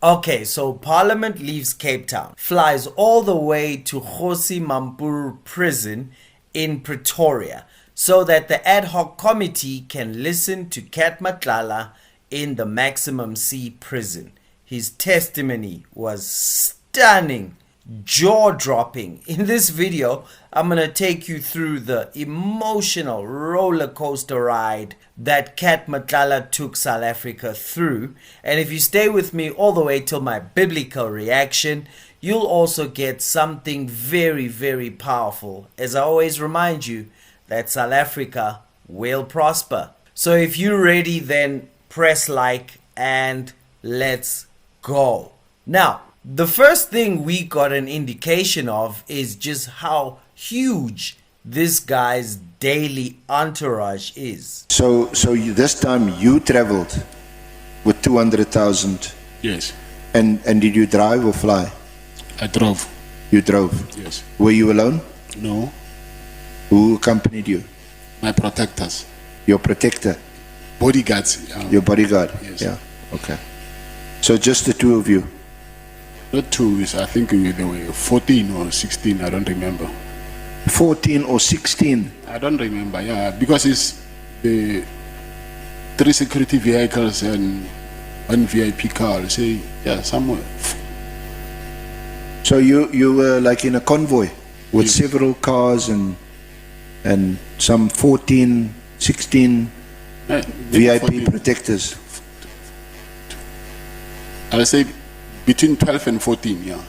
Okay, so Parliament leaves Cape Town, flies all the way to Kgosi Mampuru Prison in Pretoria so that the ad hoc committee can listen to Matlala in the maximum C prison. His testimony was stunning, jaw-dropping. In this video, I'm going to take you through the emotional roller coaster ride that Matlala took South Africa through. And if you stay with me all the way till my biblical reaction, you'll also get something very, very powerful. As I always remind you, that South Africa will prosper. So if you're ready, then press like and let's go. Now, the first thing we got an indication of is just how huge this guy's daily entourage is. So this time you traveled with 200,000. Yes. And did you drive or fly? I drove. You drove? Yes. Were you alone? No. Who accompanied you? My protectors. Your protector? Bodyguards. Your bodyguard? Yes. Yeah. Okay. So just the two of you? Not two, I think there were 14 or 16, I don't remember. 14 or 16? I don't remember, yeah, because it's the 3 security vehicles and 1 VIP car, say, yeah, somewhere. So you were like in a convoy with Yes. several cars and some 14, 16 VIP 14. protectors? I'll say between 12 and 14, yeah.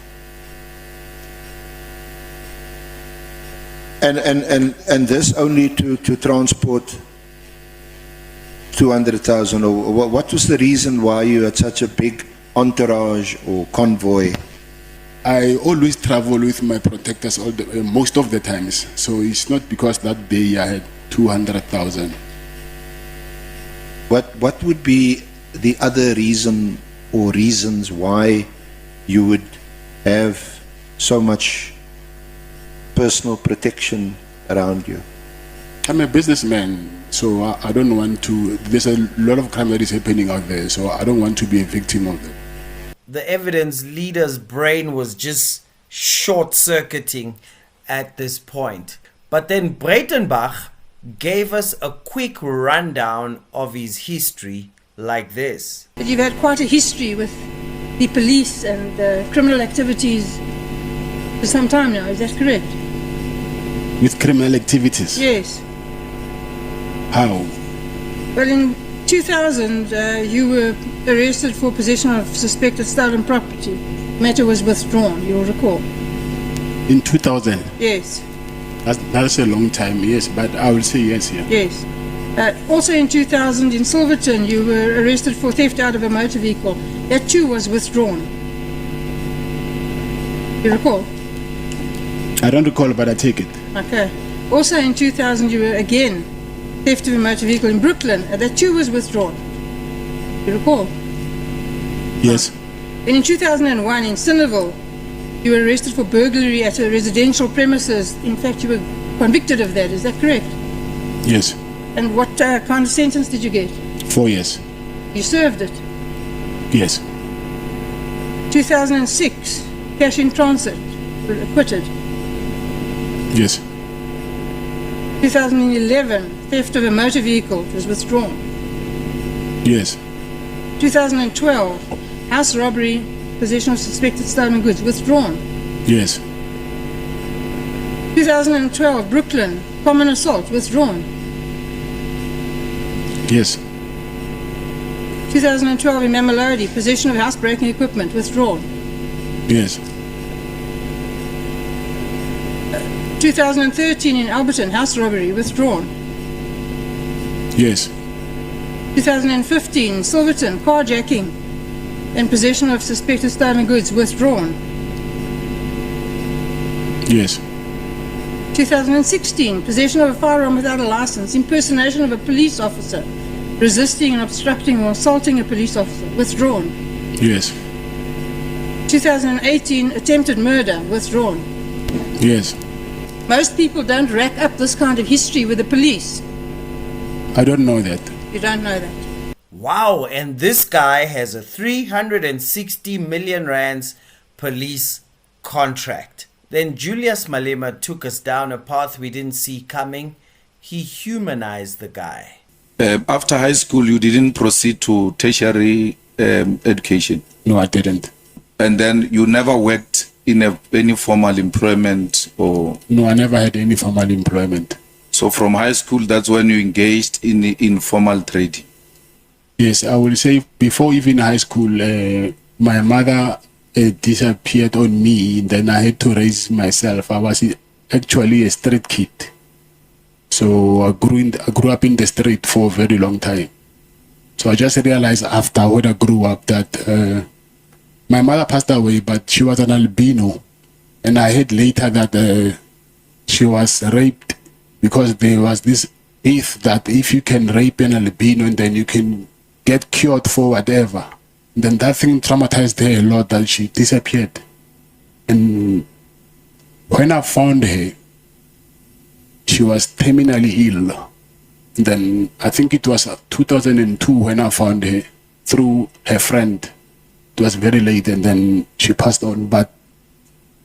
And this only to transport 200,000, or what was the reason why you had such a big entourage or convoy? I always travel with my protectors most of the times, so it's not because that day I had 200,000. What would be the other reason or reasons why you would have so much personal protection around you? I'm a businessman, so I don't want to. There's a lot of crime that is happening out there, so I don't want to be a victim of it. The evidence leader's brain was just short-circuiting at this point. But then Breitenbach gave us a quick rundown of his history like this. But you've had quite a history with the police and criminal activities for some time now, is that correct? With criminal activities? Yes. How? Well, in 2000, you were arrested for possession of suspected stolen property. Matter was withdrawn, you'll recall. In 2000? Yes. That's a long time, yes, but I will say yes here. Yes. Also in 2000, in Silverton, you were arrested for theft out of a motor vehicle. That too was withdrawn. You recall? I don't recall, but I take it. Okay. Also in 2000, you were again theft of a motor vehicle in Brooklyn. That too was withdrawn. You recall? Yes. And in 2001, in Cinderville, you were arrested for burglary at a residential premises. In fact, you were convicted of that. Is that correct? Yes. And what kind of sentence did you get? 4 years. You served it. Yes. 2006, cash in transit, you were acquitted. Yes. 2011, theft of a motor vehicle, was withdrawn. Yes. 2012, house robbery, possession of suspected stolen goods, withdrawn. Yes. 2012, Brooklyn, common assault, withdrawn. Yes. 2012, in Mamelodi, possession of housebreaking equipment, withdrawn. Yes. 2013, in Alberton, house robbery, withdrawn. Yes. 2015, Silverton, carjacking and possession of suspected stolen goods, withdrawn. Yes. 2016, possession of a firearm without a license, impersonation of a police officer, resisting and obstructing or assaulting a police officer, withdrawn. Yes. 2018, attempted murder, withdrawn. Yes. Most people don't rack up this kind of history with the police. I don't know that. You don't know that. Wow, and this guy has a 360 million rands police contract. Then Julius Malema took us down a path we didn't see coming. He humanized the guy. After high school, you didn't proceed to tertiary education? No, I didn't. And then you never worked in any formal employment? Or No, I never had any formal employment. so from high school, that's when you engaged in informal trading? Yes, I will say before even high school, my mother disappeared on me, and then I had to raise myself. I was actually a street kid. So I grew up in the street for a very long time. So I just realized after when I grew up that my mother passed away, but she was an albino. And I heard later that she was raped because there was this myth that if you can rape an albino, and then you can get cured for whatever. Then that thing traumatized her a lot, that she disappeared. And when I found her, she was terminally ill. Then I think it was 2002 when I found her through her friend. It was very late, and then she passed on. But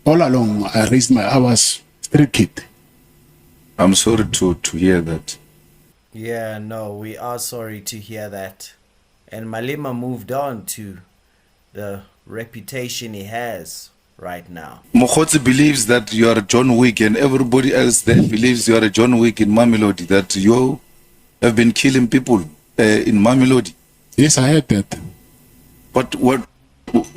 all along, I was street kid. I'm sorry to hear that. Yeah, no, we are sorry to hear that. And Malema moved on to the reputation he has right now. Mokgotsi believes that you are John Wick, and everybody else there believes you are a John Wick in Mamelodi, that you have been killing people in Mamelodi. Yes, I heard that. But what,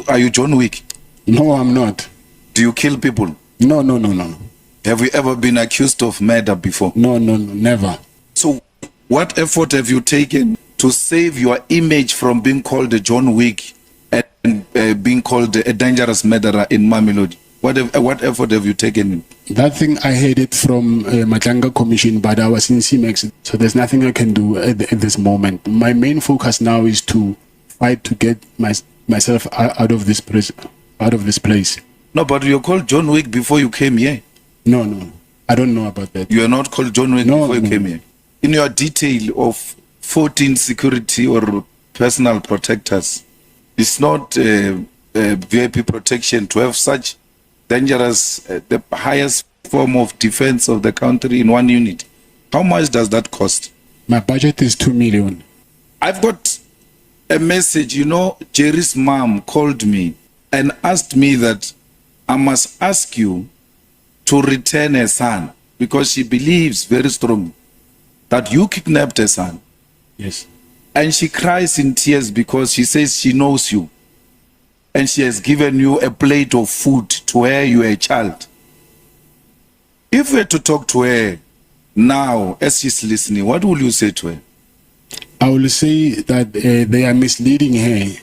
are you John Wick? No, I'm not. Do you kill people? No. Have you ever been accused of murder before? No, never. So what effort have you taken to save your image from being called a John Wick and being called a dangerous murderer in Mamelodi? What effort have you taken? That thing, I heard it from Matlala Commission, but I was in CMEX, so there's nothing I can do at this moment. My main focus now is to fight to get myself out of this prison, out of this place. No, but you're called John Wick before you came here. No, I don't know about that. You are not called John Wick before you came here. In your detail of 14 security or personal protectors, it's not VIP protection to have such dangerous, the highest form of defense of the country in one unit. How much does that cost? My budget is 2 million. I've got a message. Jerry's mom called me and asked me that I must ask you to return her son, because she believes very strongly that you kidnapped her son. Yes. And she cries in tears because she says she knows you. And she has given you a plate of food to her you are a child. If we were to talk to her now as she's listening, what will you say to her? I will say that they are misleading her.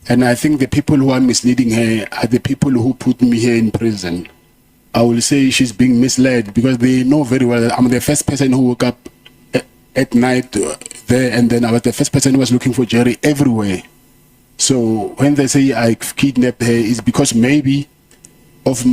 And I think the people who are misleading her are the people who put me here in prison. I will say she's being misled because they know very well that I'm the first person who woke up at night there, and then I was the first person who was looking for Jerry everywhere. So when they say I kidnapped her, it's because maybe of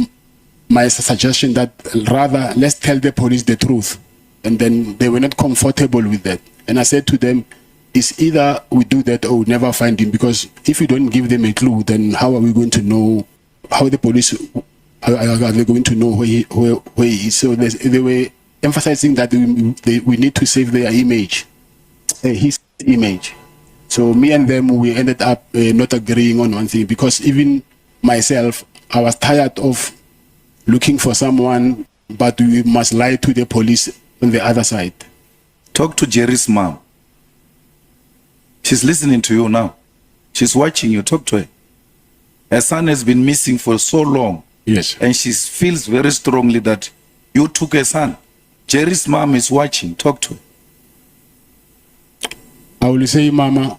my suggestion that rather let's tell the police the truth. And then they were not comfortable with that. And I said to them, it's either we do that or we never find him, because if we don't give them a clue, then how are we going to know, how the police, are they going to know where he is? So they were emphasizing that we need to save their image, his image. So me and them, we ended up not agreeing on one thing, because even myself, I was tired of looking for someone, but we must lie to the police on the other side. Talk to Jerry's mom. She's listening to you now. She's watching you. Talk to her. Her son has been missing for so long. Yes. And she feels very strongly that you took her son. Jerry's mom is watching. Talk to her. I will say, Mama,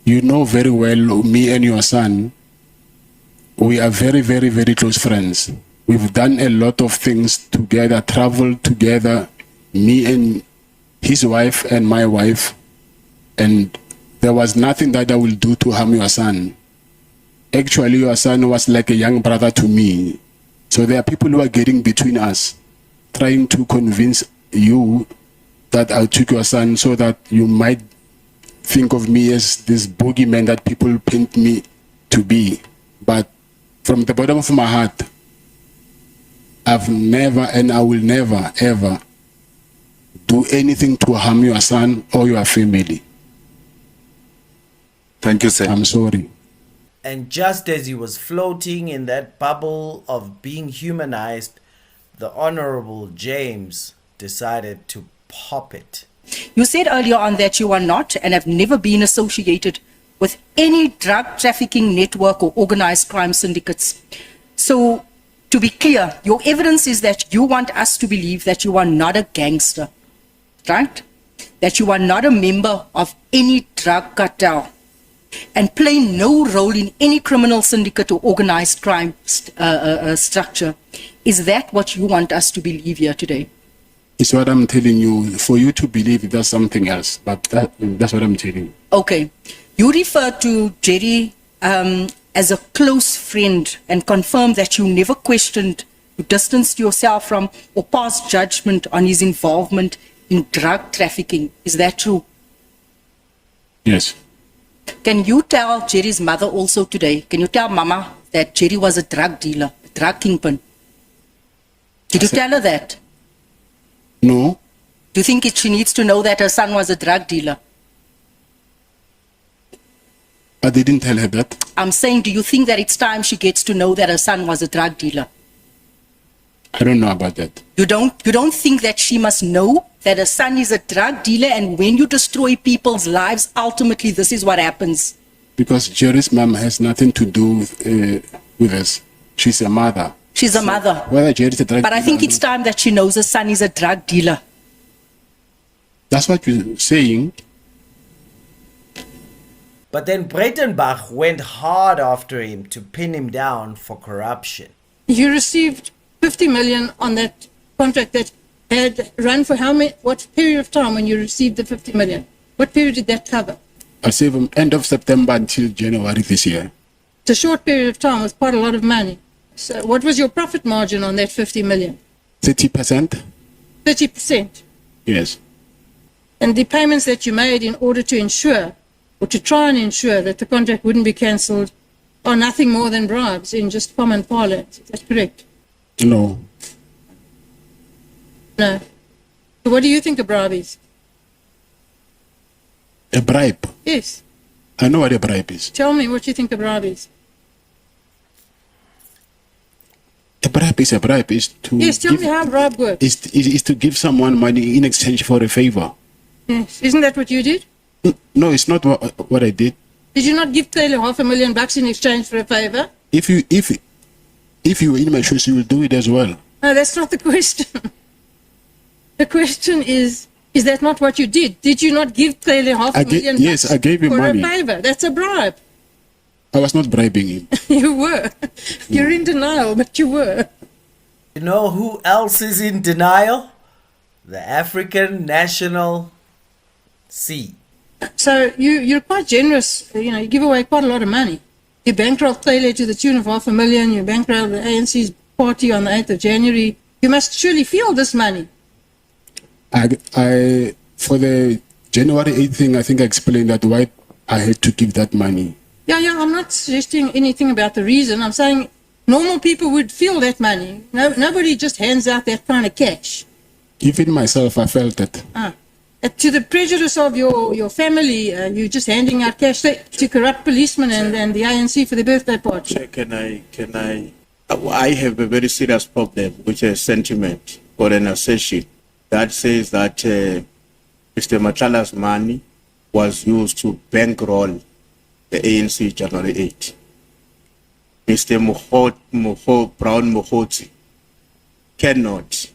you know very well me and your son, we are very, very, very close friends. We've done a lot of things together, traveled together, me and his wife and my wife, and there was nothing that I will do to harm your son. Actually, your son was like a young brother to me. So there are people who are getting between us, trying to convince you that I took your son so that you might think of me as this boogeyman that people paint me to be. But from the bottom of my heart, I've never and I will never, ever do anything to harm your son or your family. Thank you, sir. I'm sorry. And just as he was floating in that bubble of being humanized, the Honorable James decided to pop it. You said earlier on that you are not and have never been associated with any drug trafficking network or organized crime syndicates. So, to be clear, your evidence is that you want us to believe that you are not a gangster, right? That you are not a member of any drug cartel and play no role in any criminal syndicate or organized crime structure. Is that what you want us to believe here today? It's what I'm telling you. For you to believe that's something else, but that's what I'm telling you. Okay. You refer to Jerry as a close friend and confirm that you never questioned, you distanced yourself from or passed judgment on his involvement in drug trafficking. Is that true? Yes. Can you tell Jerry's mother also today, can you tell Mama that Jerry was a drug dealer, a drug kingpin? Did you tell her that? No. Do you think she needs to know that her son was a drug dealer? I didn't tell her that. I'm saying, do you think that it's time she gets to know that her son was a drug dealer? I don't know about that. You don't think that she must know that her son is a drug dealer, and when you destroy people's lives, ultimately this is what happens? Because Jerry's mom has nothing to do with us. She's a mother. She's a mother. Whether Jerry's a drug But I think it's time that she knows her son is a drug dealer. That's what you're saying. But then Breitenbach went hard after him to pin him down for corruption. You received 50 million on that contract that had run for what period of time when you received the 50 million? What period did that cover? I say from end of September until January this year. It's a short period of time with quite a lot of money. So what was your profit margin on that 50 million? 30%? 30%. Yes. And the payments that you made in order to ensure, or to try and ensure that the contract wouldn't be cancelled, are nothing more than bribes in just common parlance. Is that correct? No. No. So what do you think a bribe is? A bribe? Yes. I know what a bribe is. Tell me what you think a bribe is. A bribe is a bribe. Is to Yes, tell me how a bribe works. Is to give someone money in exchange for a favor. Yes. Isn't that what you did? No, it's not what I did. Did you not give Taylor $500,000 in exchange for a favor? If you were in my shoes, you will do it as well. No, that's not the question. The question is that not what you did? Did you not give Taylor $500,000? Yes, I gave him for money. a favor? That's a bribe. I was not bribing him. You were. You're in denial, but you were. You know who else is in denial? The African National Sea. So you're quite generous. You give away quite a lot of money. You bankrolled Taylor to the tune of $500,000. You bankrolled the ANC's party on the 8th of January. You must surely feel this money. I for the January 8th thing, I think I explained that why I had to give that money. Yeah, I'm not suggesting anything about the reason. I'm saying normal people would feel that money. Nobody just hands out that kind of cash. Even myself, I felt it. To the prejudice of your family, you're just handing out cash to corrupt policemen and the ANC for the birthday party. Can I have a very serious problem with a sentiment or an assertion that says that Mr. Matlala's money was used to bankroll the ANC January 8. Mr. Brown Mohoti cannot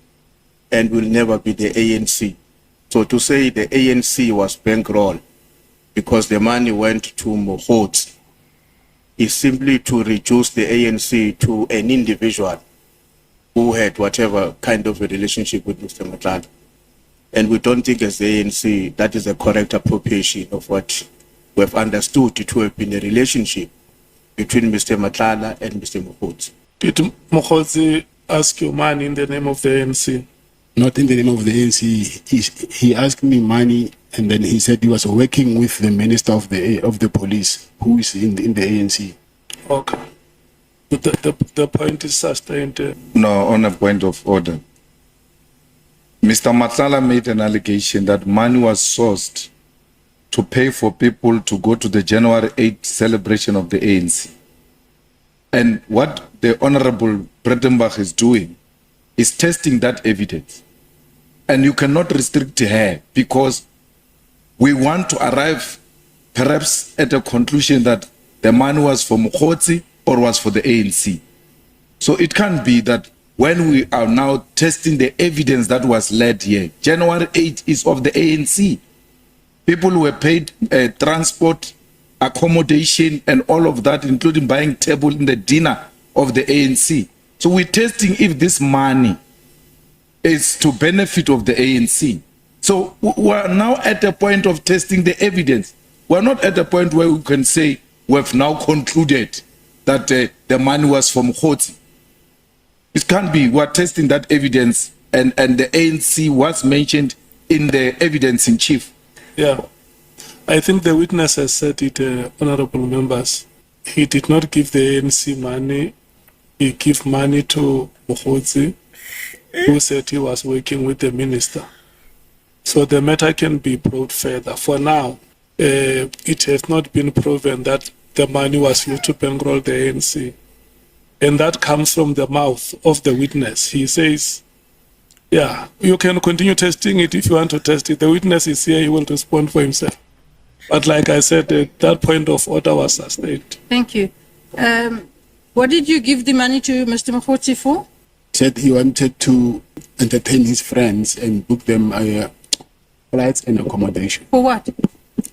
and will never be the ANC. So to say the ANC was bankrolled because the money went to Mohoti is simply to reduce the ANC to an individual who had whatever kind of a relationship with Mr. Matlala. And we don't think as the ANC that is a correct appropriation of what we have understood to have been a relationship between Mr. Matlala and Mr. Mohoti. Did Mohoti ask your money in the name of the ANC? Not in the name of the ANC. He asked me money, and then he said he was working with the minister of the police, who is in the ANC. Okay. The point is sustained. No, on a point of order. Mr. Matlala made an allegation that money was sourced to pay for people to go to the January 8th celebration of the ANC. And what the Honorable Bredenbach is doing is testing that evidence. And you cannot restrict her, because we want to arrive perhaps at a conclusion that the money was for Kgosi or was for the ANC. So it can't be that when we are now testing the evidence that was led here, January 8th is of the ANC. People were paid transport, accommodation, and all of that, including buying table in the dinner of the ANC. So we're testing if this money is to benefit of the ANC. So we're now at a point of testing the evidence. We're not at a point where we can say we've now concluded that the money was from Kgosi. It can't be. We're testing that evidence, and the ANC was mentioned in the evidence in chief. Yeah. I think the witness has said it, honorable members. He did not give the ANC money. He gave money to Kgosi, who said he was working with the minister. So the matter can be brought further. For now, it has not been proven that the money was used to bankroll the ANC. And that comes from the mouth of the witness. He says, yeah, you can continue testing it if you want to test it. The witness is here, he will respond for himself. But like I said, that point of order was sustained. Thank you. What did you give the money to Mr. Kgosi for? Said he wanted to entertain his friends and book them flights and accommodation. For what?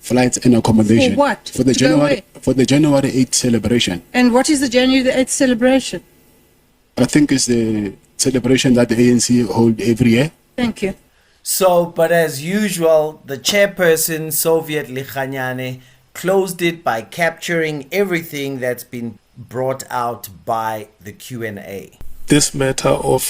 Flights and accommodation. For what? For the To go January 8th celebration. And what is the January the 8th celebration? I think it's the celebration that the ANC hold every year. Thank you. So, but as usual, the chairperson, Soviet Likhanyane, closed it by capturing everything that's been brought out by the Q&A. This matter of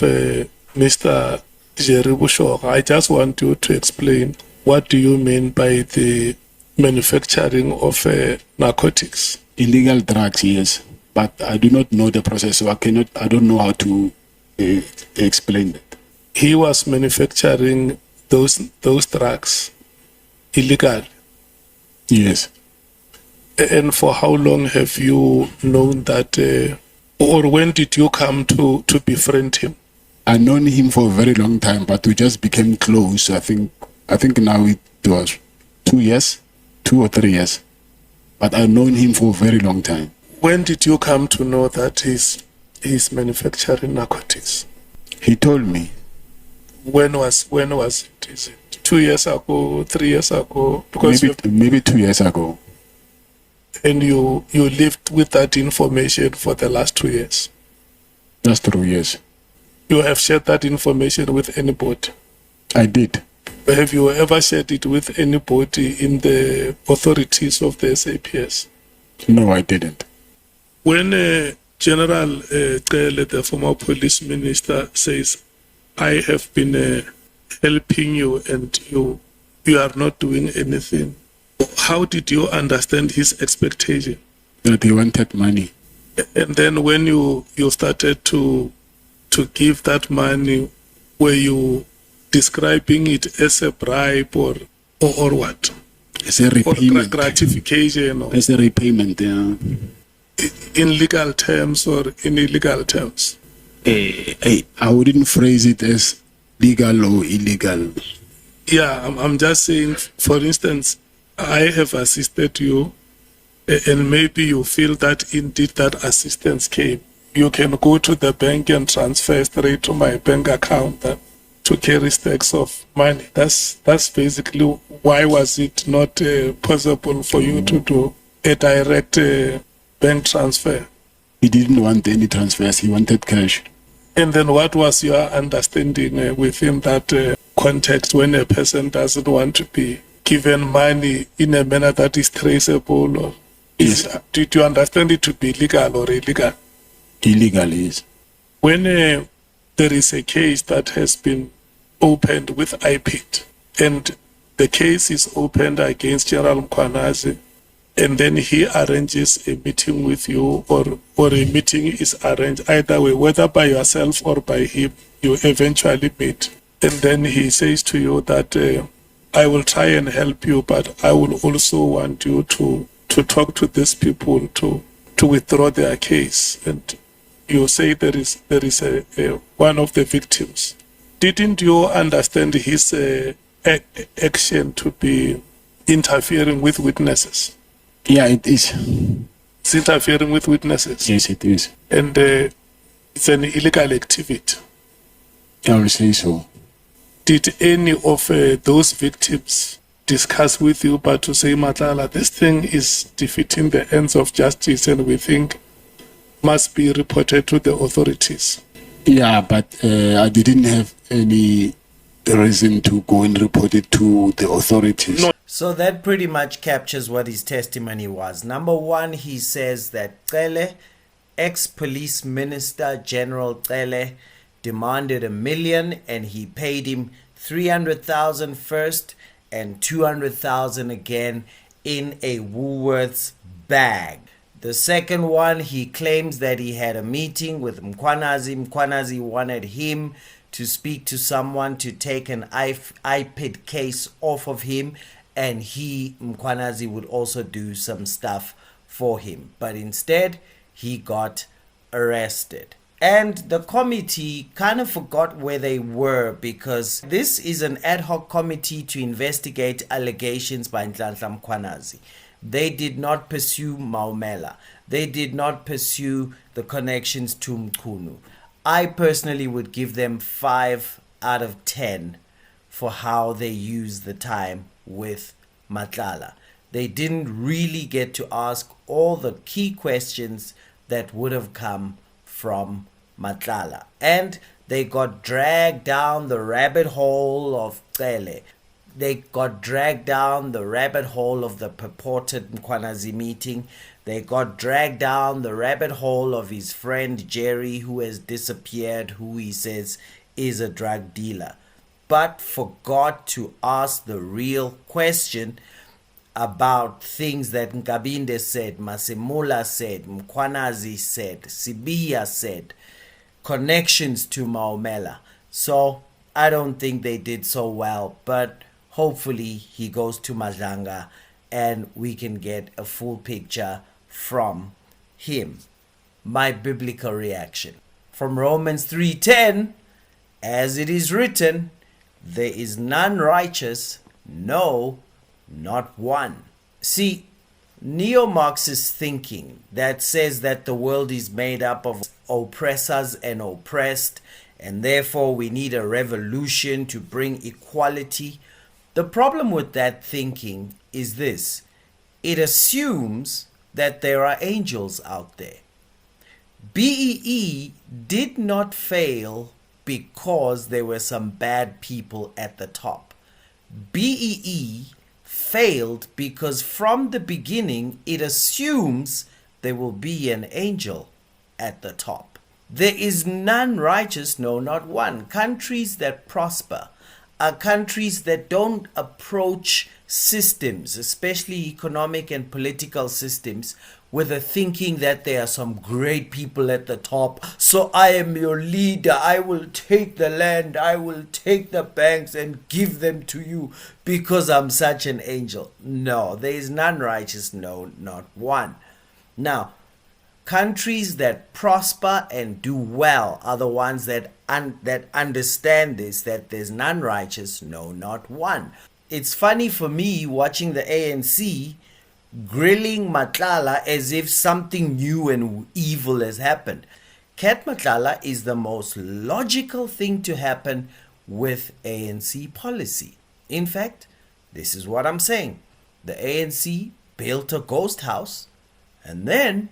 Mr. Jerry Bushok, I just want you to explain, what do you mean by the manufacturing of narcotics? Illegal drugs, yes. But I do not know the process, so I don't know how to explain that. He was manufacturing those drugs illegal. Yes. And for how long have you known that, or when did you come to befriend him? I've known him for a very long time, but we just became close. I think now it was 2 or 3 years. But I've known him for a very long time. When did you come to know that he's manufacturing narcotics? He told me. When was it? Is it 2 years ago, 3 years ago? Because maybe 2 years ago. And you lived with that information for the last 2 years? That's true, yes. You have shared that information with anybody? I did. Have you ever shared it with anybody in the authorities of the SAPS? No, I didn't. When General Kele, the former police minister, says, I have been helping you and you are not doing anything, how did you understand his expectation? That he wanted money. And then when you started to give that money, were you describing it as a bribe or what? As a repayment. Or gratification? Or as a repayment, yeah. In legal terms or in illegal terms? I wouldn't phrase it as legal or illegal. Yeah, I'm just saying, for instance, I have assisted you and maybe you feel that indeed that assistance came. You can go to the bank and transfer straight to my bank account to carry stacks of money. That's basically why was it not possible for you to do a direct bank transfer? He didn't want any transfers, he wanted cash. And then what was your understanding within that context when a person doesn't want to be given money in a manner that is traceable? Or did you understand it to be legal or illegal? Illegal, yes. When there is a case that has been opened with IPID, and the case is opened against General Mkhwanazi, and then he arranges a meeting with you, or a meeting is arranged either way, whether by yourself or by him, you eventually meet. And then he says to you that I will try and help you, but I will also want you to talk to these people to withdraw their case. And you say there is a one of the victims. Didn't you understand his action to be interfering with witnesses? Yeah, it is. It's interfering with witnesses. Yes, it is. And it's an illegal activity. I will say so. Did any of those victims discuss with you, but to say, Matlala, this thing is defeating the ends of justice and we think must be reported to the authorities? Yeah, but I didn't have any reason to go and report it to the authorities. No. So that pretty much captures what his testimony was. Number one, he says that Cele, ex-police minister General Cele, demanded $1 million and he paid him 300,000 first and 200,000 again in a Woolworths bag. The second one, he claims that he had a meeting with Mkhwanazi. Mkhwanazi wanted him to speak to someone to take an IPID case off of him, and Mkhwanazi would also do some stuff for him. But instead, he got arrested. And the committee kind of forgot where they were, because this is an ad hoc committee to investigate allegations by Nhlanhla Mkhwanazi. They did not pursue Maumela. They did not pursue the connections to Mkhunu. I personally would give them 5 out of 10 for how they used the time with Matlala. They didn't really get to ask all the key questions that would have come from Matlala. And they got dragged down the rabbit hole of Cele. They got dragged down the rabbit hole of the purported Mkhwanazi meeting. They got dragged down the rabbit hole of his friend Jerry, who has disappeared, who he says is a drug dealer, but forgot to ask the real question about things that Nkabinde said, Masemula said, Mkhwanazi said, Sibiya said, connections to Maumela. So I don't think they did so well, but hopefully he goes to Madlanga and we can get a full picture from him. My biblical reaction from Romans 3:10, as it is written, there is none righteous, no, not one. See, neo-Marxist thinking that says that the world is made up of oppressors and oppressed, and therefore we need a revolution to bring equality. The problem with that thinking is this: it assumes that there are angels out there. BEE did not fail because there were some bad people at the top. BEE failed because from the beginning it assumes there will be an angel at the top. There is none righteous, no, not one. Countries that prosper are countries that don't approach systems, especially economic and political systems, with the thinking that there are some great people at the top. So I am your leader. I will take the land. I will take the banks and give them to you because I'm such an angel. No, there is none righteous. No, not one. Now, countries that prosper and do well are the ones that understand this, that there's none righteous, no, not one. It's funny for me watching the ANC grilling Matlala as if something new and evil has happened. Cat Matlala is the most logical thing to happen with ANC policy. In fact, this is what I'm saying. The ANC built a ghost house and then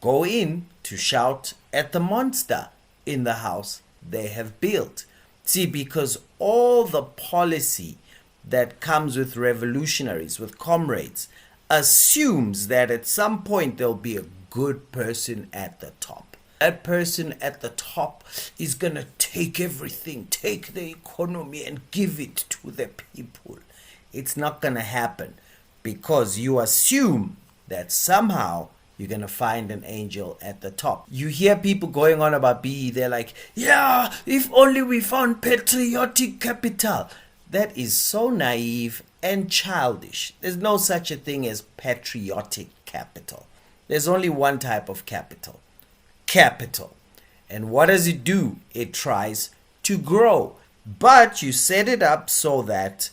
go in to shout at the monster in the house they have built. See, because all the policy that comes with revolutionaries, with comrades, assumes that at some point there'll be a good person at the top. that person at the top is going to take everything, take the economy and give it to the people. It's not going to happen because you assume that somehow you're going to find an angel at the top. You hear people going on about BE, they're like, yeah, if only we found patriotic capital. That is so naive and childish. There's no such a thing as patriotic capital. There's only one type of capital. Capital. And what does it do? It tries to grow. But you set it up so that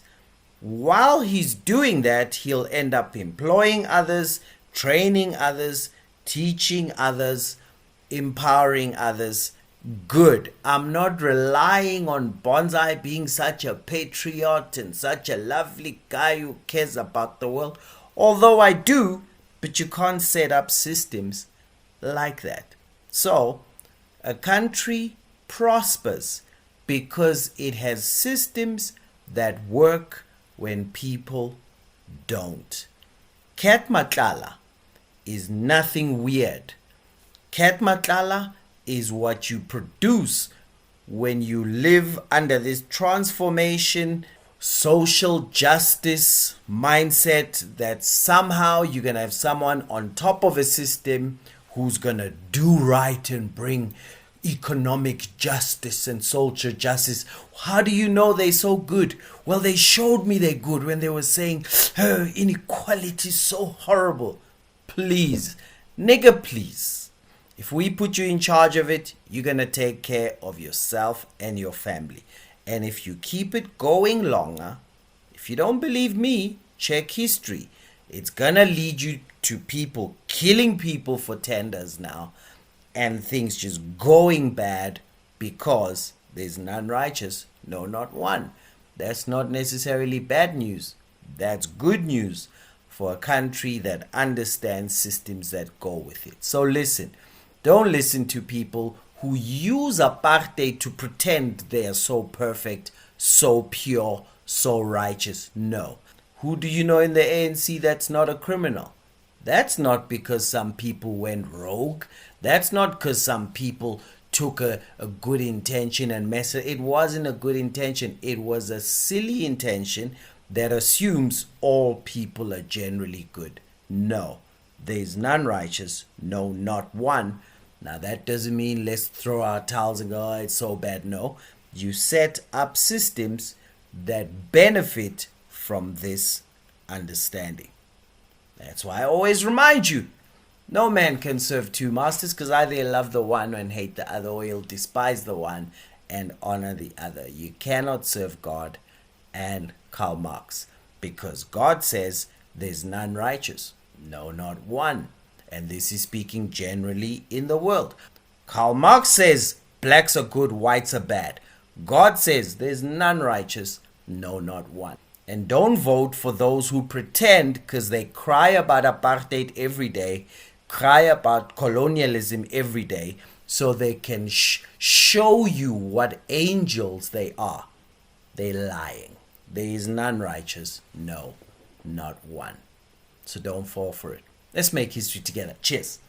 while he's doing that, he'll end up employing others, training others, teaching others, empowering others. Good. I'm not relying on Bonsai being such a patriot and such a lovely guy who cares about the world. Although I do, but you can't set up systems like that. So, a country prospers because it has systems that work when people don't. Cat Matlala is nothing weird. Cat Matlala is what you produce when you live under this transformation, social justice mindset that somehow you're going to have someone on top of a system who's going to do right and bring economic justice and social justice. How do you know they're so good? Well, they showed me they're good when they were saying, oh, inequality is so horrible. Please, nigga, please. If we put you in charge of it, you're going to take care of yourself and your family. And if you keep it going longer, if you don't believe me, check history. It's going to lead you to people killing people for tenders now and things just going bad because there's none righteous, no, not one. That's not necessarily bad news. That's good news for a country that understands systems that go with it. So listen. Don't listen to people who use apartheid to pretend they are so perfect, so pure, so righteous. No. Who do you know in the ANC that's not a criminal? That's not because some people went rogue. That's not because some people took a good intention and messed it. It wasn't a good intention. It was a silly intention that assumes all people are generally good. No. There's none righteous. No, not one. Now that doesn't mean let's throw our towels and go, oh, it's so bad. No, you set up systems that benefit from this understanding. That's why I always remind you, no man can serve two masters because either he'll love the one and hate the other, or he'll despise the one and honor the other. You cannot serve God and Karl Marx because God says there's none righteous. No, not one. And this is speaking generally in the world. Karl Marx says blacks are good, whites are bad. God says there's none righteous, no, not one. And don't vote for those who pretend because they cry about apartheid every day, cry about colonialism every day, so they can show you what angels they are. They're lying. There is none righteous, no, not one. So don't fall for it. Let's make history together. Cheers.